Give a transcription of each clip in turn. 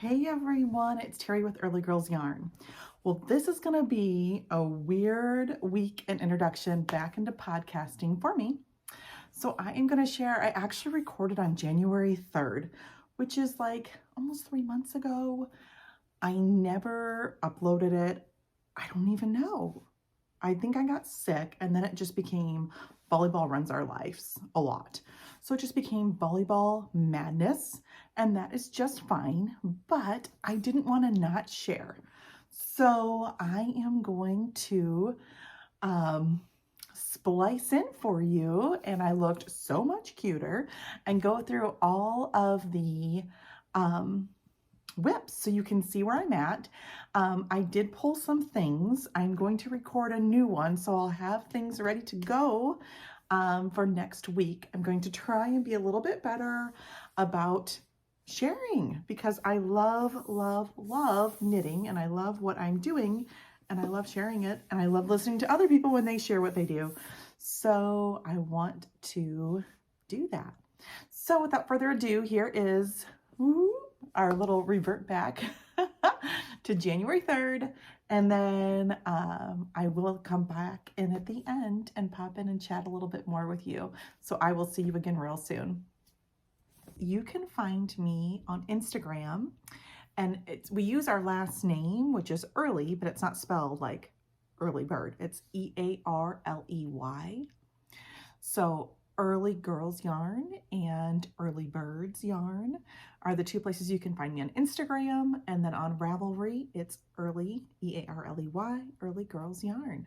Hey everyone, it's Terry with Early Girls Yarn. Well, this is going to be a weird week and introduction back into podcasting for me. So I am going to share, I actually recorded on January 3rd, which is like almost 3 months ago. I never uploaded it. I don't even know. I think I got sick and then it just became volleyball runs our lives a lot. So it just became volleyball madness, and that is just fine, but I didn't want to not share. So I am going to splice in for you, and I looked so much cuter, and go through all of the WIPs so you can see where I'm at. I did pull some things. I'm going to record a new one, so I'll have things ready to go for next week. I'm going to try and be a little bit better about sharing because I love, love, love knitting, and I love what I'm doing, and I love sharing it, and I love listening to other people when they share what they do. So I want to do that. So without further ado, here is our little revert back to January 3rd. And then I will come back in at the end and pop in and chat a little bit more with you. So I will see you again real soon. You can find me on Instagram, and we use our last name, which is Early, but it's not spelled like early bird. It's E-A-R-L-E-Y. So Early Girls Yarn and Early Birds Yarn are the two places you can find me on Instagram, and then on Ravelry, it's Early, E-A-R-L-E-Y, Early Girls Yarn.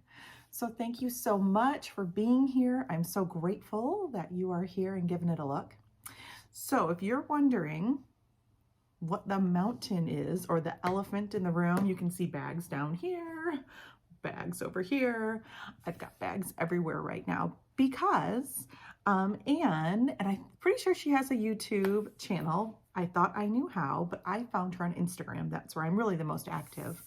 So thank you so much for being here. I'm so grateful that you are here and giving it a look. So if you're wondering what the mountain is, or the elephant in the room, you can see bags down here, bags over here. I've got bags everywhere right now because Anne, and I'm pretty sure she has a YouTube channel. I thought I knew how, but I found her on Instagram. That's where I'm really the most active.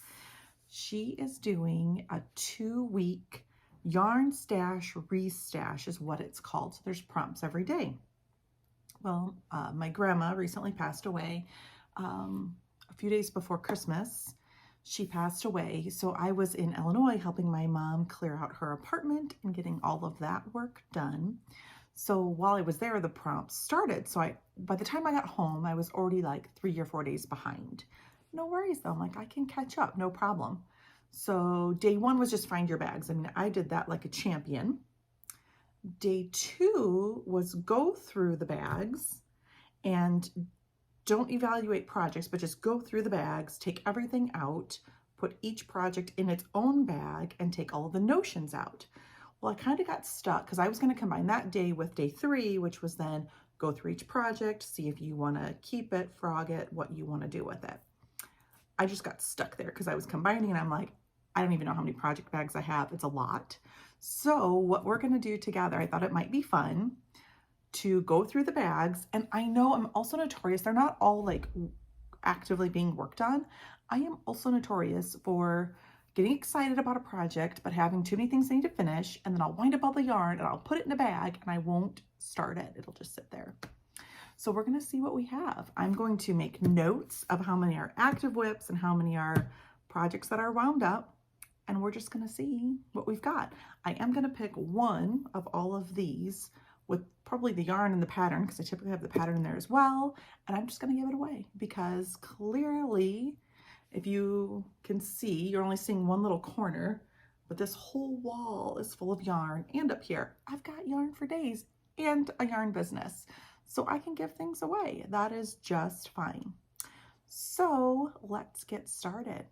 She is doing a 2-week yarn stash restash is what it's called. So there's prompts every day. Well, my grandma recently passed away a few days before Christmas. She passed away, so I was in Illinois helping my mom clear out her apartment and getting all of that work done. So while I was there, the prompts started. So by the time I got home, I was already like 3 or 4 days behind. No worries though, I'm like, I can catch up, no problem. So day 1 was just find your bags. I mean, I did that like a champion. Day 2 was go through the bags and don't evaluate projects, but just go through the bags, take everything out, put each project in its own bag, and take all of the notions out. Well, I kind of got stuck because I was going to combine that day with day 3, which was then go through each project, see if you want to keep it, frog it, what you want to do with it. I just got stuck there because I was combining, and I'm like, I don't even know how many project bags I have. It's a lot. So what we're going to do together, I thought it might be fun to go through the bags. And I know I'm also notorious, they're not all like actively being worked on. I am also notorious for getting excited about a project, but having too many things I need to finish, and then I'll wind up all the yarn and I'll put it in a bag and I won't start it. It'll just sit there. So we're going to see what we have. I'm going to make notes of how many are active WIPs and how many are projects that are wound up, and we're just going to see what we've got. I am going to pick one of all of these with probably the yarn and the pattern, because I typically have the pattern in there as well, and I'm just going to give it away because clearly, if you can see, you're only seeing one little corner, but this whole wall is full of yarn. And up here, I've got yarn for days and a yarn business, so I can give things away. That is just fine. So let's get started.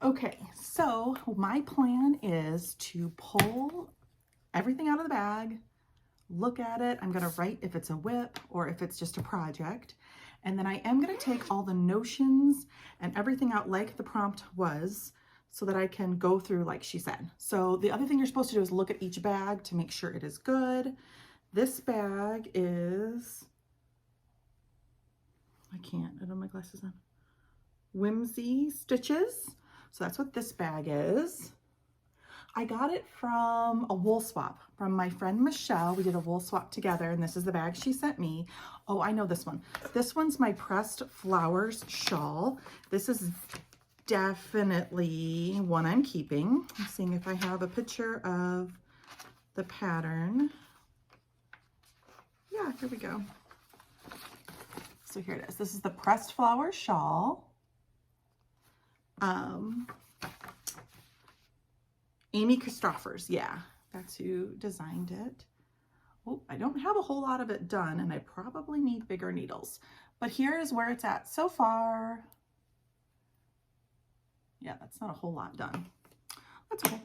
Okay, so my plan is to pull everything out of the bag, look at it. I'm going to write if it's a WIP or if it's just a project. And then I am going to take all the notions and everything out like the prompt was, so that I can go through like she said. So the other thing you're supposed to do is look at each bag to make sure it is good. This bag is, I don't have my glasses on, Whimsy Stitches. So that's what this bag is. I got it from a wool swap from my friend Michelle. We did a wool swap together, and this is the bag she sent me. Oh, I know this one. This one's my pressed flowers shawl. This is definitely one I'm keeping. I'm seeing if I have a picture of the pattern. Yeah, here we go. So here it is. This is the pressed flower shawl. Amy Christoffers, yeah, that's who designed it. Oh, I don't have a whole lot of it done, and I probably need bigger needles. But here is where it's at so far. Yeah, that's not a whole lot done. That's okay.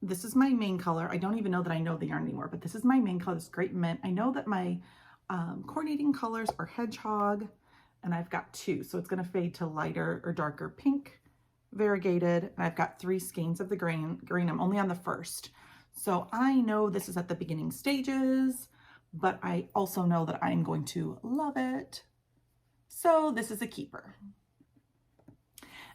This is my main color. I don't even know that I know the yarn anymore, but this is my main color. It's Great Mint. I know that my coordinating colors are Hedgehog, and I've got two, so it's going to fade to lighter or darker pink, variegated, and I've got 3 skeins of the green. I'm only on the first. So I know this is at the beginning stages, but I also know that I'm going to love it. So this is a keeper.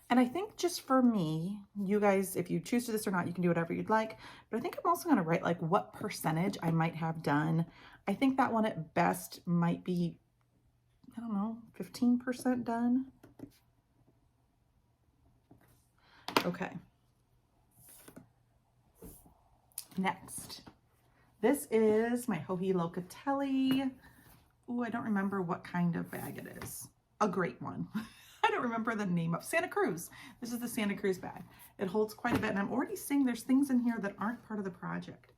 And I think just for me, you guys, if you choose to do this or not, you can do whatever you'd like. But I think I'm also going to write like what percentage I might have done. I think that one at best might be, I don't know, 15% done. Okay. Next, this is my Joji Locatelli. Oh, I don't remember what kind of bag it is. A great one. I don't remember the name of Santa Cruz. This is the Santa Cruz bag. It holds quite a bit, and I'm already seeing there's things in here that aren't part of the project.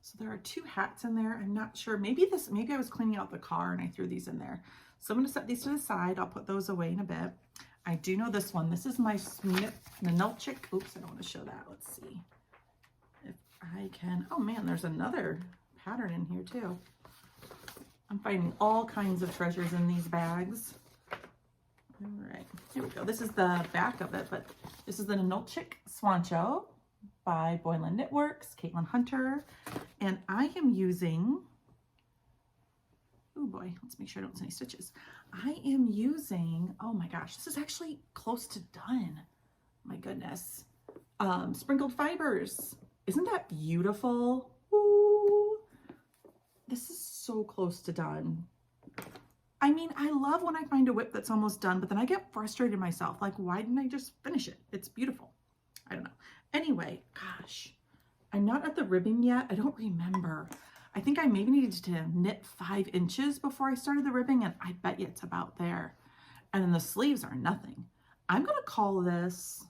So there are 2 hats in there. I'm not sure. Maybe I was cleaning out the car and I threw these in there. So I'm going to set these to the side. I'll put those away in a bit. I do know this one. This is my Nanulchik. Oops, I don't want to show that. Let's see if I can. Oh man, there's another pattern in here too. I'm finding all kinds of treasures in these bags. All right, here we go. This is the back of it, but this is the Nanulchik Swancho by Boylan Knitworks, Caitlin Hunter, and I am using, oh boy, let's make sure I don't lose any stitches. I am using, oh my gosh, this is actually close to done. My goodness. Sprinkled fibers. Isn't that beautiful? Ooh, this is so close to done. I mean, I love when I find a WIP that's almost done, but then I get frustrated myself. Like, why didn't I just finish it? It's beautiful. I don't know. Anyway, gosh, I'm not at the ribbing yet. I don't remember. I think I maybe needed to knit 5 inches before I started the ribbing, and I bet you it's about there. And then the sleeves are nothing. I'm going to call this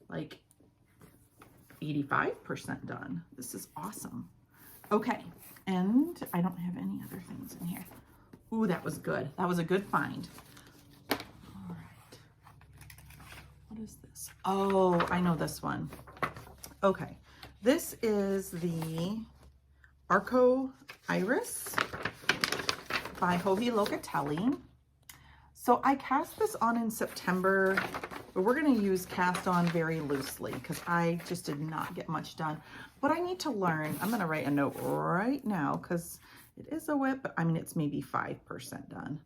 like 85% done. This is awesome. Okay, and I don't have any other things in here. Ooh, that was good. That was a good find. All right. What is this? Oh, I know this one. Okay. This is the Arco Iris by Joji Locatelli. So I cast this on in September, but we're going to use cast on very loosely because I just did not get much done. But I need to learn. I'm going to write a note right now because it is a WIP, but I mean, it's maybe 5% done.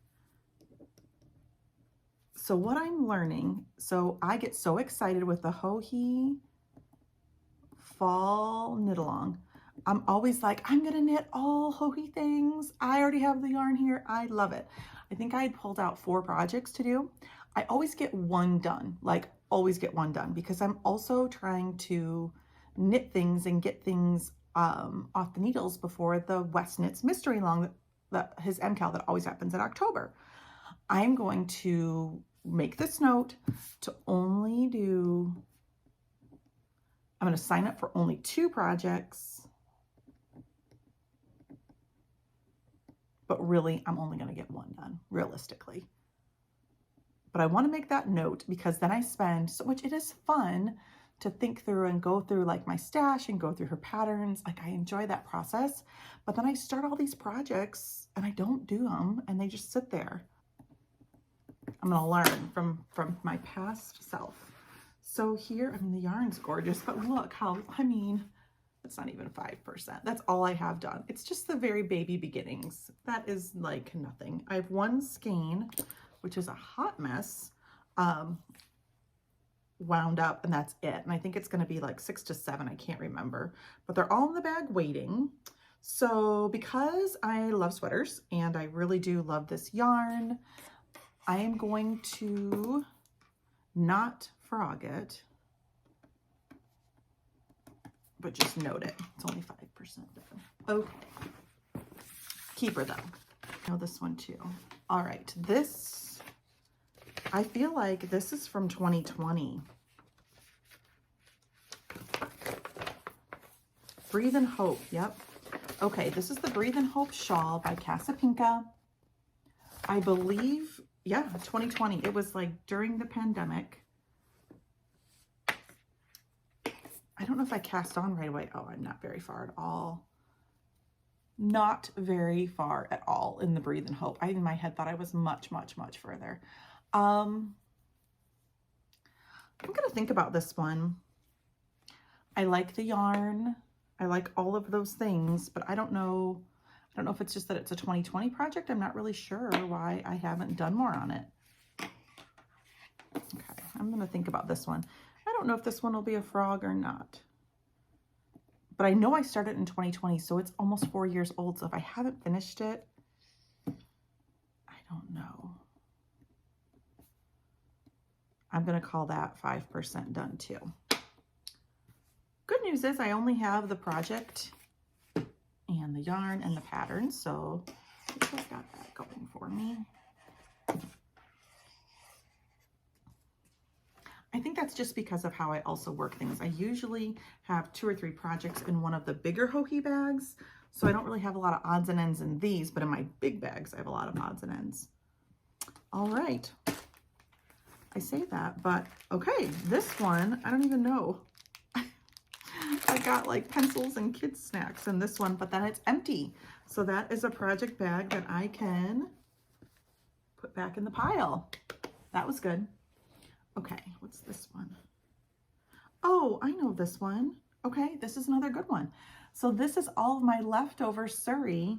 So what I'm learning, so I get so excited with the Joji Fall Knit Along. I'm always like, I'm going to knit all Joji things. I already have the yarn here. I love it. I think I had pulled out 4 projects to do. I always get one done, like always get one done, because I'm also trying to knit things and get things off the needles before the West Knits Mystery Long, his MCAL that always happens in October. I'm going to make this note to only do, I'm going to sign up for only 2 projects, but really I'm only going to get 1 done, realistically. But I want to make that note because then I spend so much, it is fun to think through and go through like my stash and go through her patterns. Like I enjoy that process, but then I start all these projects and I don't do them and they just sit there. I'm going to learn from my past self. So here, I mean, the yarn's gorgeous, but look how, I mean, it's not even 5%. That's all I have done. It's just the very baby beginnings. That is like nothing. I have 1 skein, which is a hot mess. 1 wound up and that's it. And I think it's going to be like 6 to 7. I can't remember, but they're all in the bag waiting. So because I love sweaters and I really do love this yarn, I am going to not frog it, but just note it. It's only 5% done. Okay. Keeper though. I know this one too. All right. This, I feel like this is from 2020. Breathe and Hope. Yep. Okay. This is the Breathe and Hope shawl by Casapinka. I believe, yeah, 2020. It was like during the pandemic. I don't know if I cast on right away. Oh, I'm not very far at all. Not very far at all in the Breathe and Hope. I, in my head, thought I was much, much, much further. I'm going to think about this one. I like the yarn. I like all of those things, but I don't know. I don't know if it's just that it's a 2020 project. I'm not really sure why I haven't done more on it. Okay, I'm going to think about this one. I don't know if this one will be a frog or not. But I know I started in 2020, so it's almost 4 years old. So if I haven't finished it, I don't know. I'm going to call that 5% done too. Good news is I only have the project and the yarn and the pattern, so I've got that going for me. I think that's just because of how I also work things. I usually have 2 or 3 projects in one of the bigger Hohi bags, so I don't really have a lot of odds and ends in these, but in my big bags, I have a lot of odds and ends. All right. I say that, but okay, this one, I don't even know. I got like pencils and kids snacks in this one, but then it's empty. So that is a project bag that I can put back in the pile. That was good. Okay, what's this one? Oh, I know this one. Okay, this is another good one. So this is all of my leftover Surrey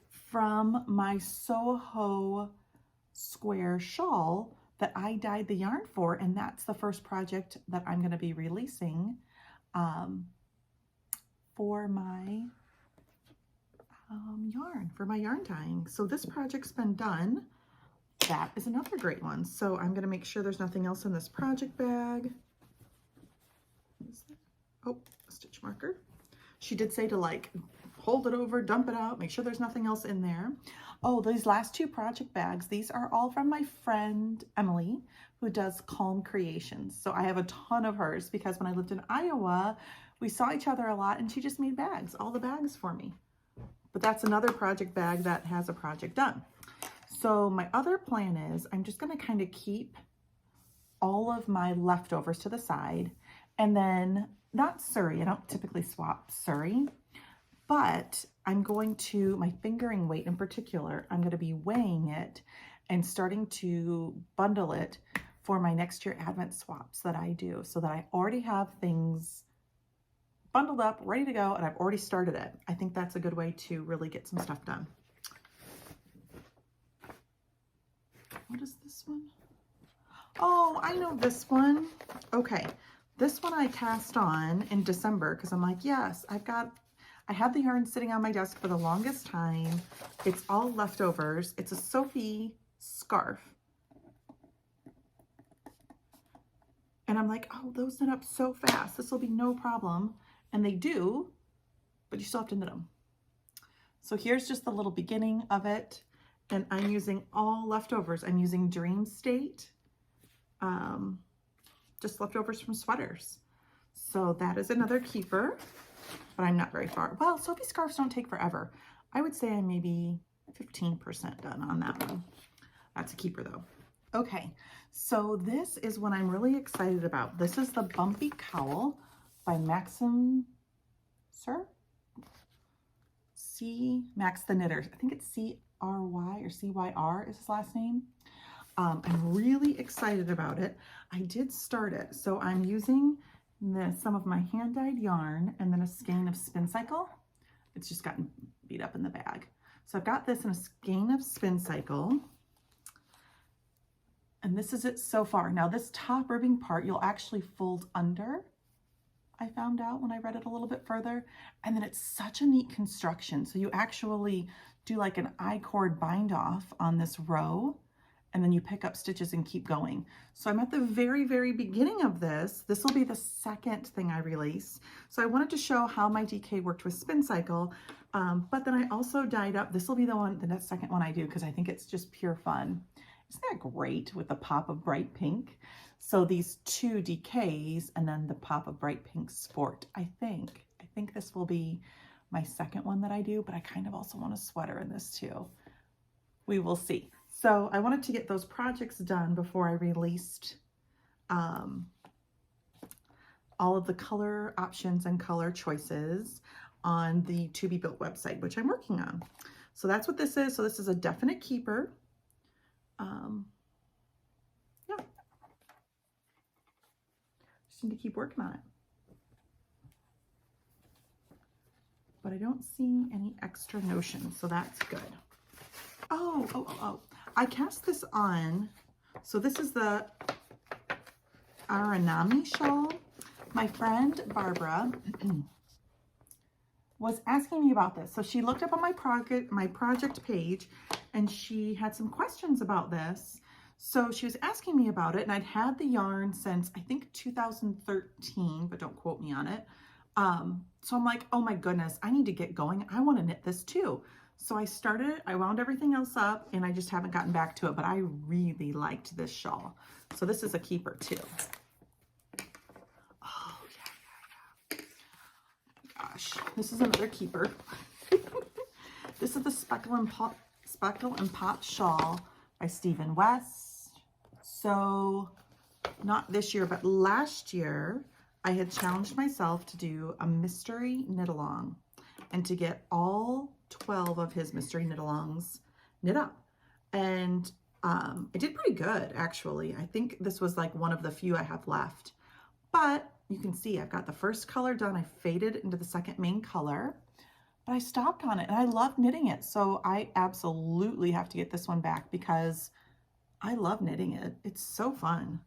from my Soho square shawl that I dyed the yarn for, and that's the first project that I'm going to be releasing for my yarn dyeing. So this project's been done. That is another great one. So I'm going to make sure there's nothing else in this project bag. Oh, a stitch marker. She did say to like hold it over, dump it out, make sure there's nothing else in there. Oh, these last 2 project bags, these are all from my friend Emily, who does Calm Creations. So I have a ton of hers because when I lived in Iowa, we saw each other a lot and she just made bags, all the bags for me. But that's another project bag that has a project done. So my other plan is I'm just going to kind of keep all of my leftovers to the side, and then not Surrey. I don't typically swap Surrey, but I'm going to, my fingering weight in particular, I'm going to be weighing it and starting to bundle it for my next year Advent swaps that I do, so that I already have things bundled up, ready to go, and I've already started it. I think that's a good way to really get some stuff done. What is this one? Oh, I know this one. Okay, this one I cast on in December because I'm like, yes, I had the yarn sitting on my desk for the longest time. It's all leftovers. It's a Sophie scarf. And I'm like, oh, those knit up so fast. This will be no problem. And they do, but you still have to knit them. So here's just the little beginning of it. And I'm using all leftovers. I'm using Dream State, just leftovers from sweaters. So that is another keeper, but I'm not very far. Well, Sophie scarves don't take forever. I would say I'm maybe 15% done on that one. That's a keeper though. Okay, so this is what I'm really excited about. This is the Bumpy Cowl by Maxim, sir? Max the Knitter. I think it's C-R-Y or C-Y-R is his last name. I'm really excited about it. I did start it. So I'm using some of my hand-dyed yarn and then a skein of Spin Cycle. It's just gotten beat up in the bag. So I've got this in a skein of Spin Cycle. And And this is it so far. Now this top ribbing part, you'll actually fold under, I found out when I read it a little bit further. And then it's such a neat construction. So you actually do like an I-cord bind off on this row, and then you pick up stitches and keep going. So I'm at the very, very beginning of this. This will be the second thing I release. So I wanted to show how my DK worked with Spin Cycle, but then I also dyed up, this will be the second one I do because I think it's just pure fun. Isn't that great with the pop of bright pink? So these two DKs and then the pop of bright pink Sport. I think this will be my second one that I do, but I kind of also want a sweater in this too. We will see. So I wanted to get those projects done before I released all of the color options and color choices on the To Be Built website, which I'm working on. So that's what this is. So this is a definite keeper. Yeah. Just need to keep working on it. But I don't see any extra notions, so that's good. Oh. I cast this on. So this is the Aranami shawl. My friend Barbara was asking me about this. So she looked up on my project page and she had some questions about this. So she was asking me about it, and I'd had the yarn since I think 2013, but don't quote me on it. So I'm like, oh my goodness, I need to get going. I want to knit this too. So I wound everything else up and I just haven't gotten back to it, but I really liked this shawl. So this is a keeper too. Oh yeah. Gosh, this is another keeper. This is the Speckle and Pot shawl by Stephen West. So not this year, but last year, I had challenged myself to do a mystery knit along and to get all 12 of his mystery knit alongs knit up. And I did pretty good, actually. I think this was like one of the few I have left. But you can see I've got the first color done. I faded into the second main color, but I stopped on it and I love knitting it. So I absolutely have to get this one back because I love knitting it. It's so fun.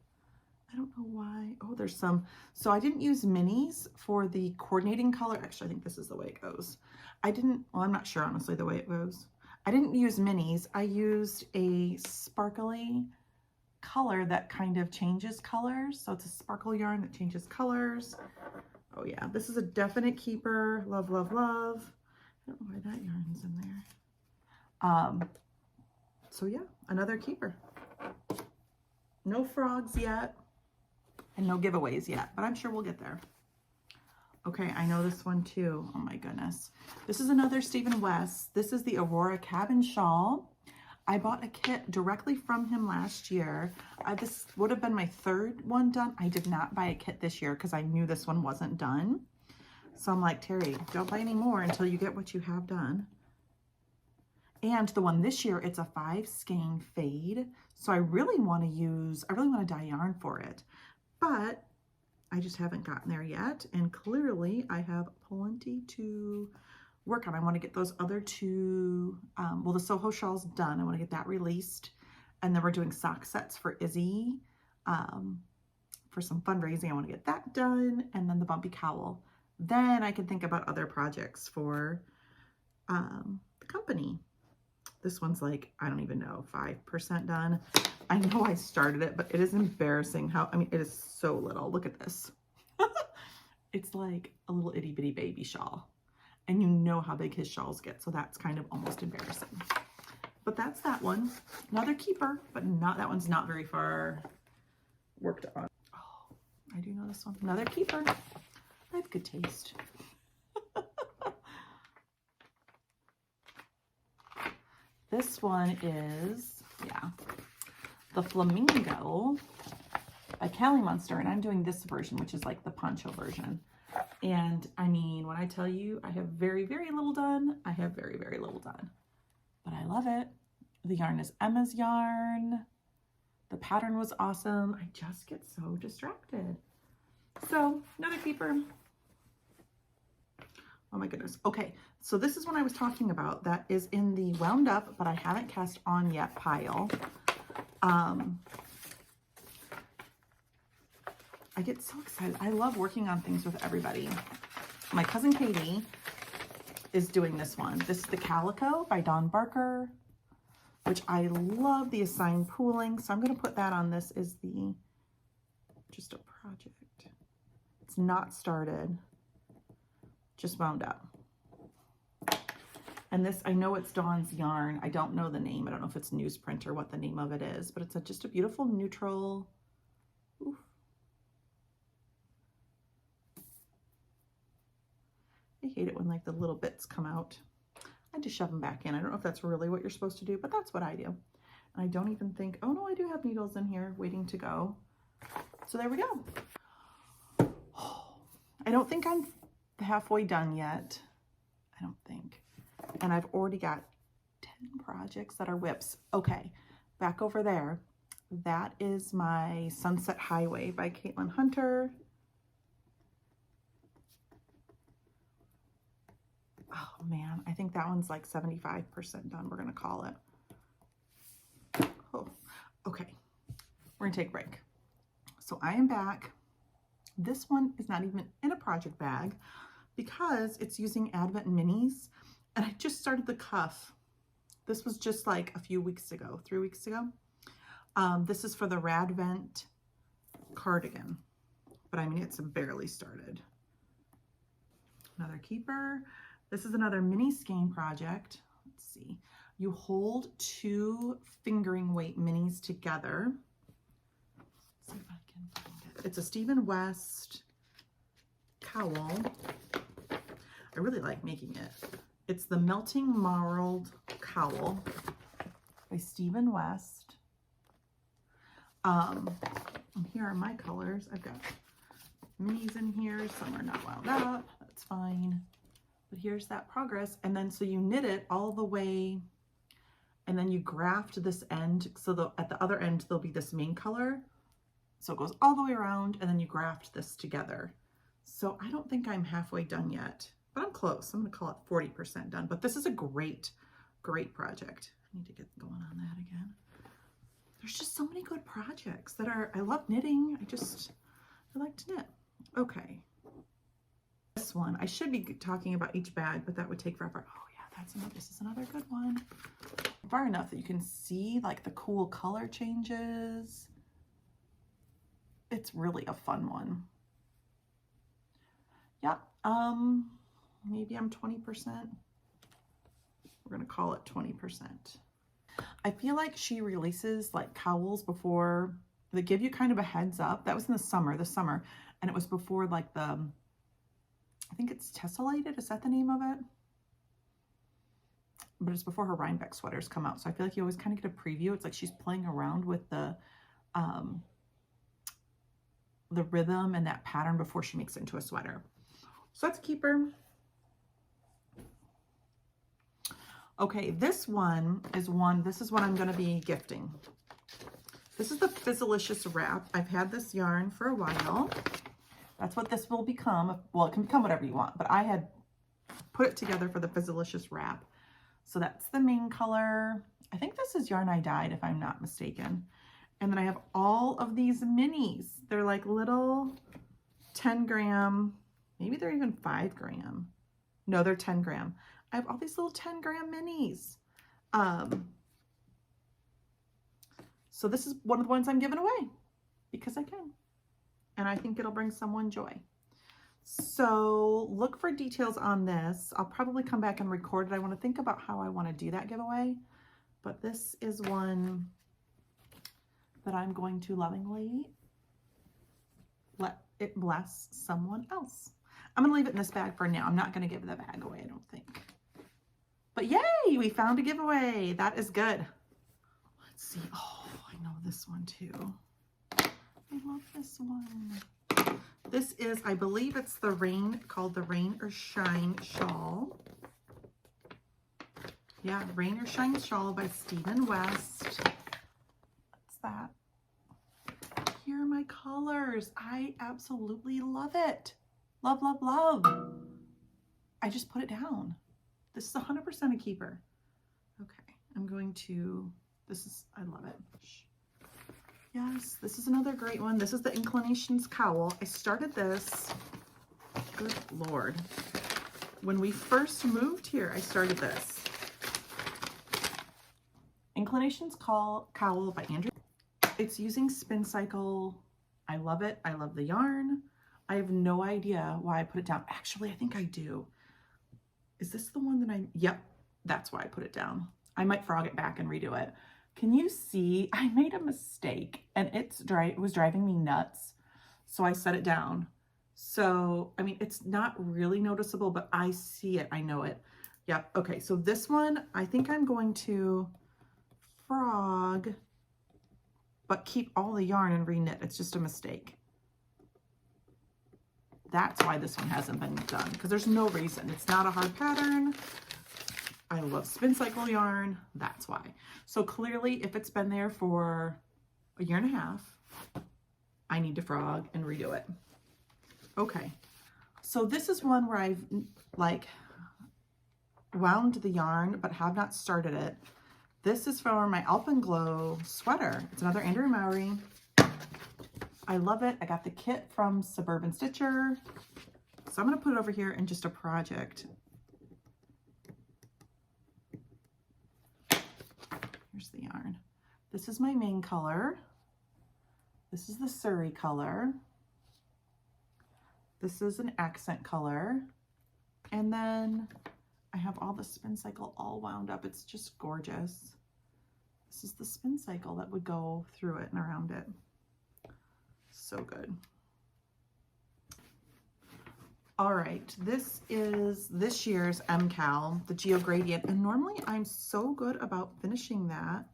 I don't know why. Oh, there's some. So I didn't use minis for the coordinating color. Actually, I think this is the way it goes. I'm not sure, honestly, the way it goes. I didn't use minis. I used a sparkly color that kind of changes colors. So it's a sparkle yarn that changes colors. Oh yeah, this is a definite keeper. Love, love, love. I don't know why that yarn's in there. So yeah, another keeper. No frogs yet. And no giveaways yet, but I'm sure we'll get there. Okay, I know this one too. Oh my goodness. This is another Stephen West. This is the Aurora Cabin Shawl. I bought a kit directly from him last year. This would have been my third one done. I did not buy a kit this year because I knew this one wasn't done. So I'm like, Terry, don't buy any more until you get what you have done. And the one this year, it's a 5 skein fade. So I really want to dye yarn for it. But I just haven't gotten there yet. And clearly I have plenty to work on. I want to get those other two, well, the Soho shawl's done. I want to get that released. And then we're doing sock sets for Izzy for some fundraising. I want to get that done. And then the bumpy cowl. Then I can think about other projects for the company. This one's like, I don't even know, 5% done. I know I started it, but it is embarrassing how, I mean, it is so little. Look at this. It's like a little itty bitty baby shawl. And you know how big his shawls get. So that's kind of almost embarrassing. But that's that one. Another keeper, but that one's not very far worked on. Oh, I do know this one. Another keeper. I have good taste. This one is, yeah, the Flamingo by Callie Munster, and I'm doing this version, which is like the poncho version. And I mean, when I tell you I have very, very little done, I have very, very little done. But I love it. The yarn is Emma's yarn. The pattern was awesome. I just get so distracted. So, another keeper. Oh my goodness. Okay, so this is one I was talking about that is in the wound up, but I haven't cast on yet pile. I get so excited. I love working on things with everybody. My cousin Katie is doing this one. This is the Calico by Dawn Barker, which I love the assigned pooling. So I'm going to put that on. This is the, just a project. It's not started, just wound up. And this, I know it's Dawn's yarn. I don't know the name. I don't know if it's newsprint or what the name of it is, but it's just a beautiful neutral. Oof. I hate it when like the little bits come out. I just shove them back in. I don't know if that's really what you're supposed to do, but that's what I do. And I don't even think, oh no, I do have needles in here waiting to go. So there we go. I don't think I'm halfway done yet. I don't think. And I've already got 10 projects that are WIPs. Okay, back over there. That is my Sunset Highway by Caitlin Hunter. Oh man, I think that one's like 75% done. We're gonna call it. Oh, okay, we're gonna take a break. So I am back. This one is not even in a project bag because it's using Advent Minis. And I just started the cuff. This was just like a few weeks ago, 3 weeks ago. This is for the Radvent cardigan, but I mean, it's barely started. Another keeper. This is another mini skein project. Let's see. You hold 2 fingering weight minis together. Let's see if I can find it. It's a Stephen West cowl. I really like making it. It's the Melting Marled Cowl by Stephen West. And here are my colors. I've got minis in here. Some are not wound up. That's fine. But here's that progress. And then so you knit it all the way, and then you graft this end. So at the other end, there'll be this main color. So it goes all the way around, and then you graft this together. So I don't think I'm halfway done yet. But I'm close. I'm going to call it 40% done. But this is a great, great project. I need to get going on that again. There's just so many good projects that are, I love knitting. I like to knit. Okay. This one, I should be talking about each bag, but that would take forever. Oh yeah, this is another good one. Far enough that you can see like the cool color changes. It's really a fun one. Yeah. Maybe I'm 20%. We're gonna call it 20%. I feel like she releases like cowls before, they give you kind of a heads up. That was in the summer, and it was before like the, I think it's Tessellated, is that the name of it? But it's before her Rhinebeck sweaters come out. So I feel like you always kind of get a preview. It's like she's playing around with the rhythm and that pattern before she makes it into a sweater. So that's a keeper. Okay, this is what I'm going to be gifting. This is the Fizzalicious wrap. I've had this yarn for a while. That's what this will become. Well, it can become whatever you want, but I had put it together for the Fizzalicious wrap. So that's the main color. I think this is Yarn I Dyed, if I'm not mistaken. And then I have all of these minis. They're like little 10 gram, maybe they're even 5 gram. No, they're 10 gram. I have all these little 10 gram minis. So this is one of the ones I'm giving away because I can. And I think it'll bring someone joy. So look for details on this. I'll probably come back and record it. I want to think about how I want to do that giveaway. But this is one that I'm going to lovingly let it bless someone else. I'm going to leave it in this bag for now. I'm not going to give the bag away, I don't think. But yay, we found a giveaway. That is good. Let's see. Oh, I know this one too. I love this one. This is, I believe it's the Rain, called the Rain or Shine Shawl. Yeah, Rain or Shine Shawl by Stephen West. What's that? Here are my colors. I absolutely love it. Love, love, love. I just put it down. This is 100% a keeper. Okay, I'm going to, I love it. Yes, this is another great one. This is the Inclinations Cowl. I started this, good Lord. When we first moved here, I started this. Inclinations Cowl by Andrew. It's using Spin Cycle. I love it. I love the yarn. I have no idea why I put it down. Actually, I think I do. Is this the one that yep, that's why I put it down. I might frog it back and redo it. Can you see? I made a mistake and it was driving me nuts. So I set it down. So, I mean, it's not really noticeable, but I see it. I know it. Yep. Okay. So this one, I think I'm going to frog, but keep all the yarn and reknit. It's just a mistake. That's why this one hasn't been done, because there's no reason. It's not a hard pattern. I love Spin Cycle yarn. That's why. So clearly, if it's been there for a year and a half, I need to frog and redo it. Okay. So this is one where I've like wound the yarn, but have not started it. This is for my Alpenglow sweater. It's another Andrew Mowry. I love it. I got the kit from Suburban Stitcher. So I'm going to put it over here in just a project. Here's the yarn. This is my main color. This is the Surrey color. This is an accent color. And then I have all the Spin Cycle all wound up. It's just gorgeous. This is the Spin Cycle that would go through it and around it. So good. All right, this is this year's MCal, the Geo Gradient, and normally I'm so good about finishing that.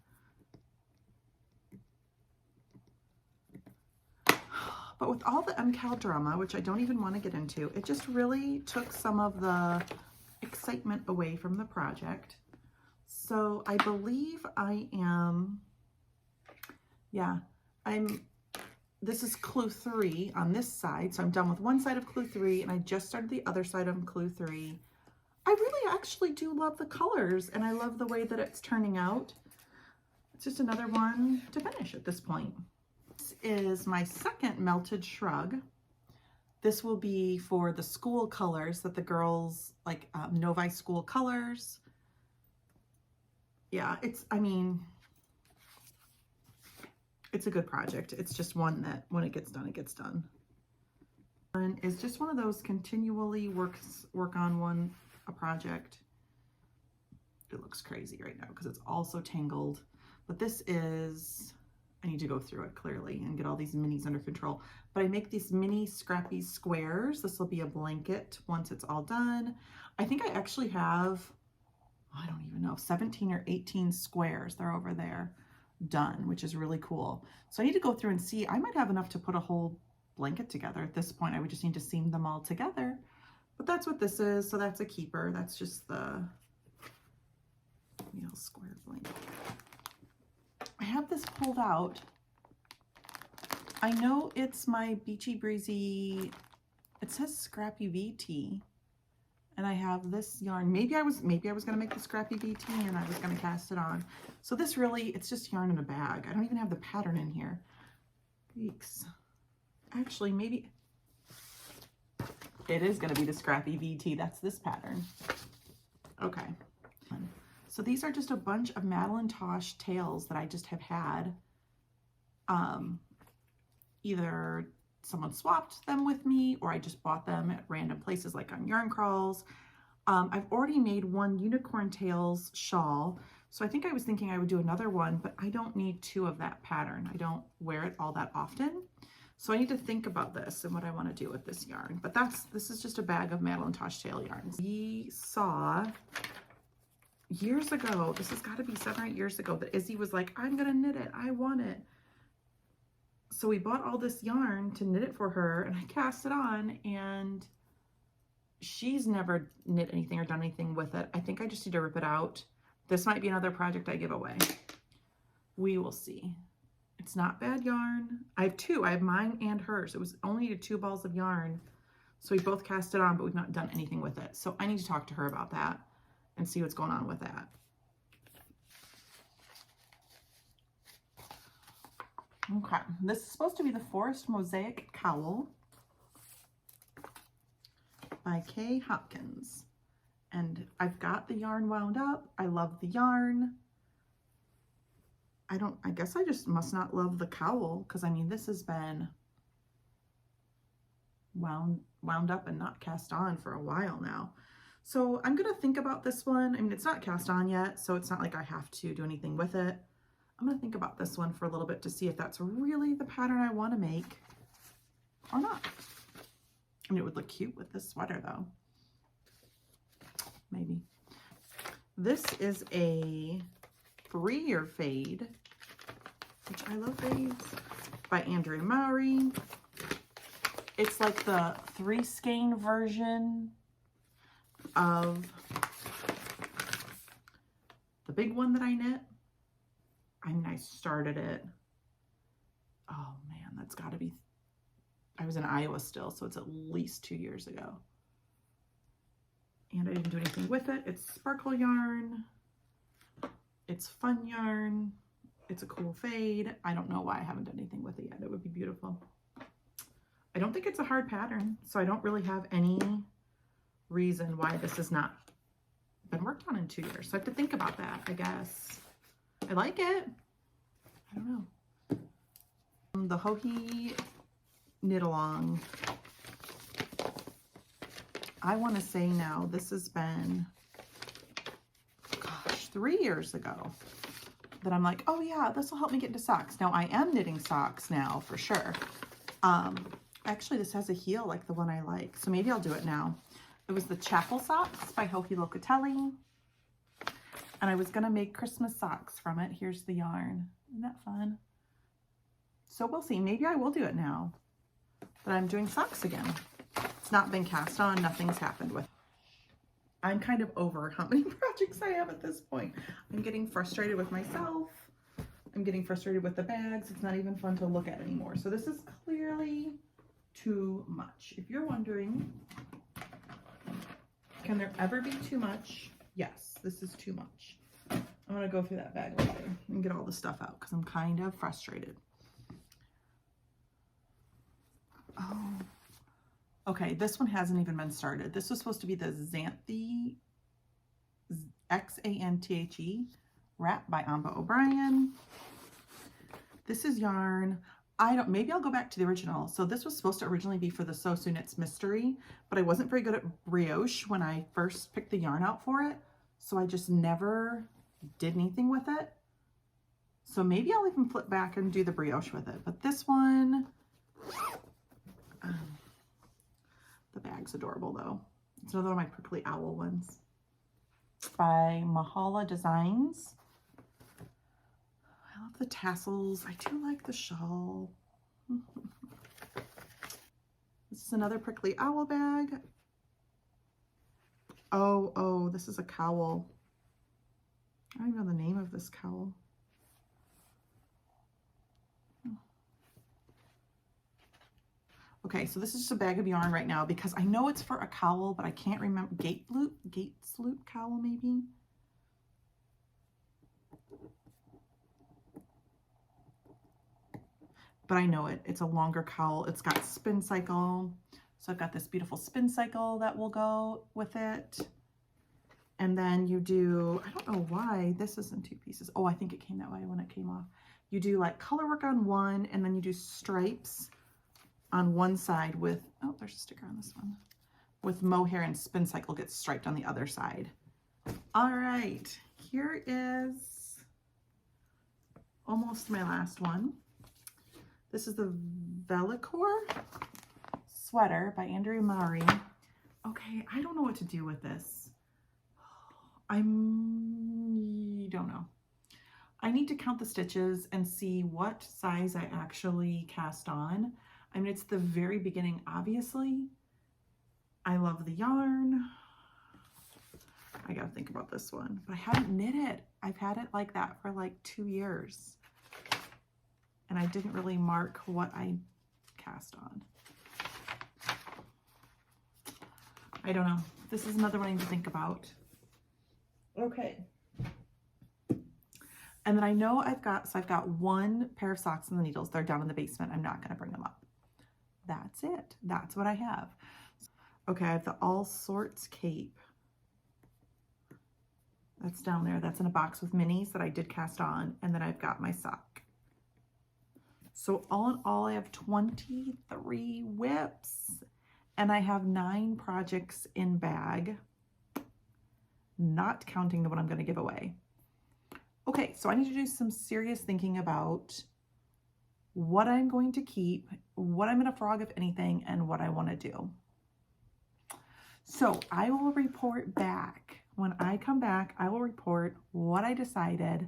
But with all the MCal drama, which I don't even want to get into, it just really took some of the excitement away from the project. So I believe I am, this is clue 3 on this side. So I'm done with one side of clue 3 and I just started the other side of clue 3. I really actually do love the colors and I love the way that it's turning out. It's just another one to finish at this point. This is my second Melted Shrug. This will be for the school colors that the girls like, Novi school colors. Yeah, it's a good project. It's just one that when it gets done, it gets done. And it's just one of those continually work on a project. It looks crazy right now because it's all so tangled. But this is, I need to go through it clearly and get all these minis under control. But I make these mini scrappy squares. This will be a blanket once it's all done. I think I actually have, I don't even know, 17 or 18 squares. They're over there. Done, which is really cool. So I need to go through and see. I might have enough to put a whole blanket together at this point. I would just need to seam them all together. But that's what this is. So that's a keeper. That's just the square blanket. I have this pulled out. I know it's my Beachy Breezy. It says Scrappy VT. And I have this yarn. Maybe I was gonna make the Scrappy VT and I was gonna cast it on. So this really, it's just yarn in a bag. I don't even have the pattern in here. Weeks. Actually, maybe it is gonna be the Scrappy VT. That's this pattern. Okay. So these are just a bunch of Madeline Tosh tails that I just have had. Either someone swapped them with me or I just bought them at random places like on Yarn Crawls. I've already made one Unicorn Tails shawl. So I think I was thinking I would do another one, but I don't need 2 of that pattern. I don't wear it all that often. So I need to think about this and what I want to do with this yarn. But this is just a bag of Madeline Tosh tail yarns. We saw years ago, this has got to be 7 or 8 years ago, that Izzy was like, I'm gonna knit it, I want it. So we bought all this yarn to knit it for her and I cast it on and she's never knit anything or done anything with it. I think I just need to rip it out. This might be another project I give away. We will see. It's not bad yarn. I have 2, I have mine and hers. It was only 2 balls of yarn. So we both cast it on, but we've not done anything with it. So I need to talk to her about that and see what's going on with that. Okay, this is supposed to be the Forest Mosaic Cowl by Kay Hopkins. And I've got the yarn wound up. I love the yarn. I guess I just must not love the cowl, because I mean, this has been wound up and not cast on for a while now. So I'm gonna think about this one. I mean, it's not cast on yet, so it's not like I have to do anything with it. I'm gonna think about this one for a little bit to see if that's really the pattern I want to make or not. I mean, it would look cute with this sweater though. Maybe. This is a 3-year fade, which I love fades, by Andrea Mowry. It's like the 3-skein version of the big one that I knit. I mean, I started it, oh man, that's gotta be, I was in Iowa still, so it's at least 2 years ago. And I didn't do anything with it. It's sparkle yarn. It's fun yarn. It's a cool fade. I don't know why I haven't done anything with it yet. It would be beautiful. I don't think it's a hard pattern, so I don't really have any reason why this has not been worked on in 2 years. So I have to think about that, I guess. I like it. I don't know. The Joji Knit Along. I want to say now, this has been, gosh, 3 years ago that I'm like, oh yeah, this will help me get into socks. Now I am knitting socks now for sure. Actually, this has a heel like the one I like, so maybe I'll do it now. It was the Chapel Socks by Joji Locatelli, and I was gonna make Christmas socks from it. Here's the yarn. Isn't that fun? So we'll see. Maybe I will do it now that I'm doing socks again. It's not been cast on. Nothing's happened with it. I'm kind of over how many projects I have at this point. I'm getting frustrated with myself. I'm getting frustrated with the bags. It's not even fun to look at anymore. So this is clearly too much. If you're wondering, can there ever be too much? Yes, this is too much. I'm gonna go through that bag later and get all the stuff out because I'm kind of frustrated. Oh, okay, this one hasn't even been started. This was supposed to be the Xanthe, Xanthe wrap by Amba O'Brien. This is yarn. Maybe I'll go back to the original. So this was supposed to originally be for the So Soon It's Mystery, but I wasn't very good at brioche when I first picked the yarn out for it. So I just never did anything with it. So maybe I'll even flip back and do the brioche with it. But this one, the bag's adorable though. It's another one of my prickly owl ones. By Mahala Designs. I love the tassels. I do like the shawl. This is another prickly owl bag. Oh, this is a cowl. I don't even know the name of this cowl. Okay, so this is just a bag of yarn right now because I know it's for a cowl, but I can't remember. Gates loop cowl maybe? But I know it. It's a longer cowl. It's got spin cycle. So I've got this beautiful spin cycle that will go with it. And then you do, I don't know why this is in 2 pieces. Oh, I think it came that way when it came off. You do like color work on one, and then you do stripes on one side with, oh, there's a sticker on this one, with mohair, and spin cycle gets striped on the other side. All right, here is almost my last one. This is the Velicor sweater by Andrea Mowry. Okay, I don't know what to do with this. I don't know. I need to count the stitches and see what size I actually cast on. I mean, it's the very beginning, obviously. I love the yarn. I gotta think about this one, but I haven't knit it. I've had it like that for like 2 years. And I didn't really mark what I cast on. I don't know. This is another one I need to think about. Okay. And then I know I've got one pair of socks and the needles. They're down in the basement. I'm not going to bring them up. That's it. That's what I have. Okay, I have the All Sorts cape. That's down there. That's in a box with minis that I did cast on. And then I've got my sock. So all in all, I have 23 WIPs. And I have 9 projects in bag, not counting the one I'm going to give away. Okay, so I need to do some serious thinking about what I'm going to keep, what I'm going to frog, if anything, and what I want to do. So I will report back. When I come back, I will report what I decided.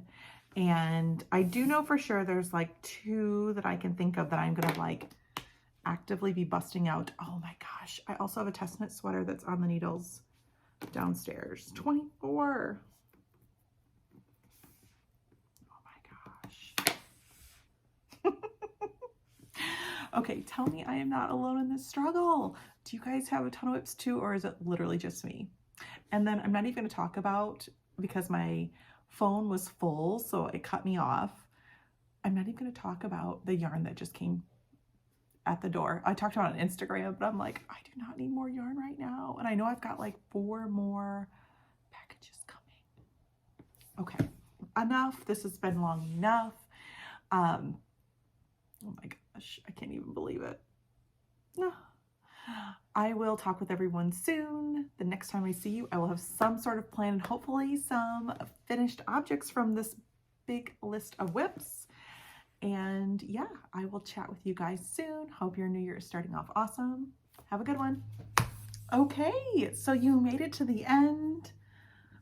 And I do know for sure there's like 2 that I can think of that I'm going to like actively be busting out. Oh my gosh. I also have a test knit sweater that's on the needles downstairs. 24. Okay, tell me I am not alone in this struggle. Do you guys have a ton of WIPs too, or is it literally just me? And then I'm not even going to talk about, because my phone was full, so it cut me off. I'm not even going to talk about the yarn that just came at the door. I talked about it on Instagram, but I'm like, I do not need more yarn right now. And I know I've got like 4 more packages coming. Okay, enough. This has been long enough. Oh my gosh, I can't even believe it. I will talk with everyone soon. The next time I see you, I will have some sort of plan and hopefully some finished objects from this big list of WIPs. And yeah, I will chat with you guys soon. Hope your new year is starting off awesome. Have a good one. Okay, so you made it to the end.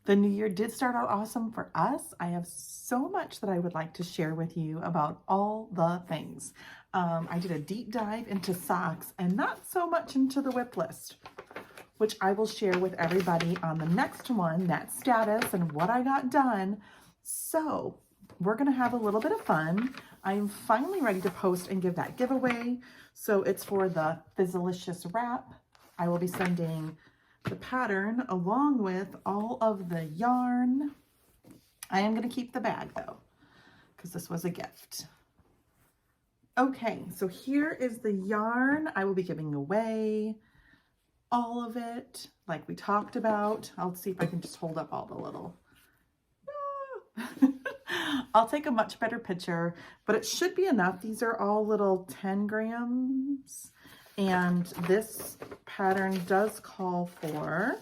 The new year did start out awesome for us. I have so much that I would like to share with you about all the things. I did a deep dive into socks and not so much into the WIP list, which I will share with everybody on the next one, that status and what I got done. So we're going to have a little bit of fun. I'm finally ready to post and give that giveaway. So it's for the Fizzlicious wrap. I will be sending the pattern along with all of the yarn. I am going to keep the bag though, because this was a gift. Okay, so here is the yarn I will be giving away. All of it, like we talked about. I'll see if I can just hold up all the little... I'll take a much better picture, but it should be enough. These are all little 10 grams. And this pattern does call for,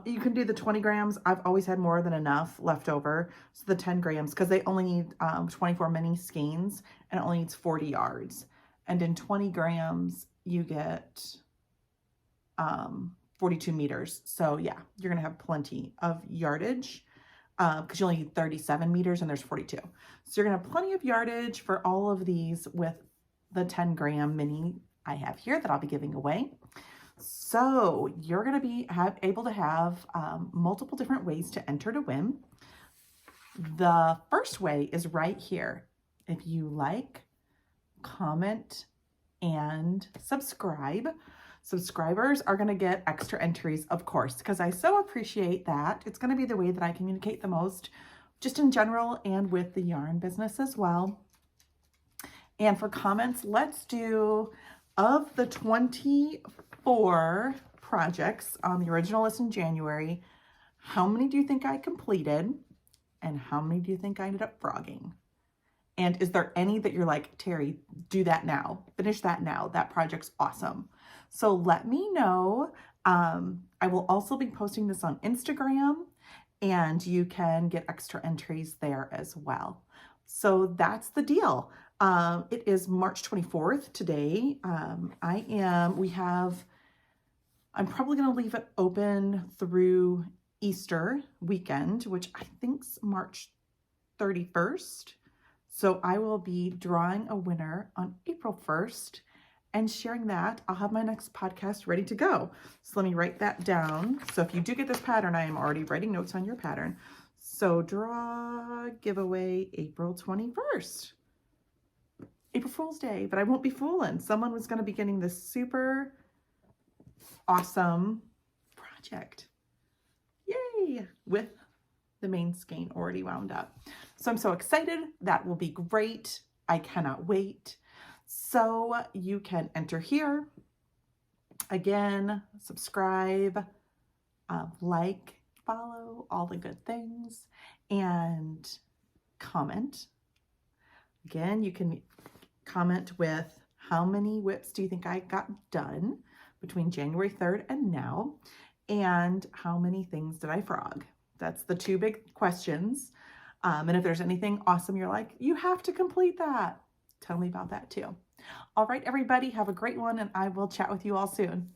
you can do the 20 grams. I've always had more than enough left over. So the 10 grams, because they only need 24 mini skeins and it only needs 40 yards. And in 20 grams, you get 42 meters. So yeah, you're going to have plenty of yardage. Because you only need 37 meters and there's 42. So you're gonna have plenty of yardage for all of these with the 10 gram mini I have here that I'll be giving away. So you're gonna be able to have multiple different ways to enter to win. The first way is right here. If you like, comment, and subscribe. Subscribers are going to get extra entries, of course, because I so appreciate that. It's going to be the way that I communicate the most, just in general and with the yarn business as well. And for comments, let's do, of the 24 projects on the original list in January, how many do you think I completed? And how many do you think I ended up frogging? And is there any that you're like, Terry, do that now, finish that now, that project's awesome. So let me know. I will also be posting this on Instagram and you can get extra entries there as well. So that's the deal. It is March 24th today. I'm probably going to leave it open through Easter weekend, which I think's March 31st. So I will be drawing a winner on April 1st and sharing that. I'll have my next podcast ready to go. So let me write that down. So if you do get this pattern, I am already writing notes on your pattern. So draw giveaway April 21st. April Fool's Day, but I won't be fooling. Someone was going to be getting this super awesome project. Yay! Yay! With the main skein already wound up. So I'm so excited. That will be great. I cannot wait. So you can enter here. Again, subscribe, like, follow, all the good things, and comment. Again, you can comment with how many WIPs do you think I got done between January 3rd and now, and how many things did I frog? That's the two big questions. And if there's anything awesome you're like, you have to complete that, tell me about that too. All right, everybody, have a great one, and I will chat with you all soon.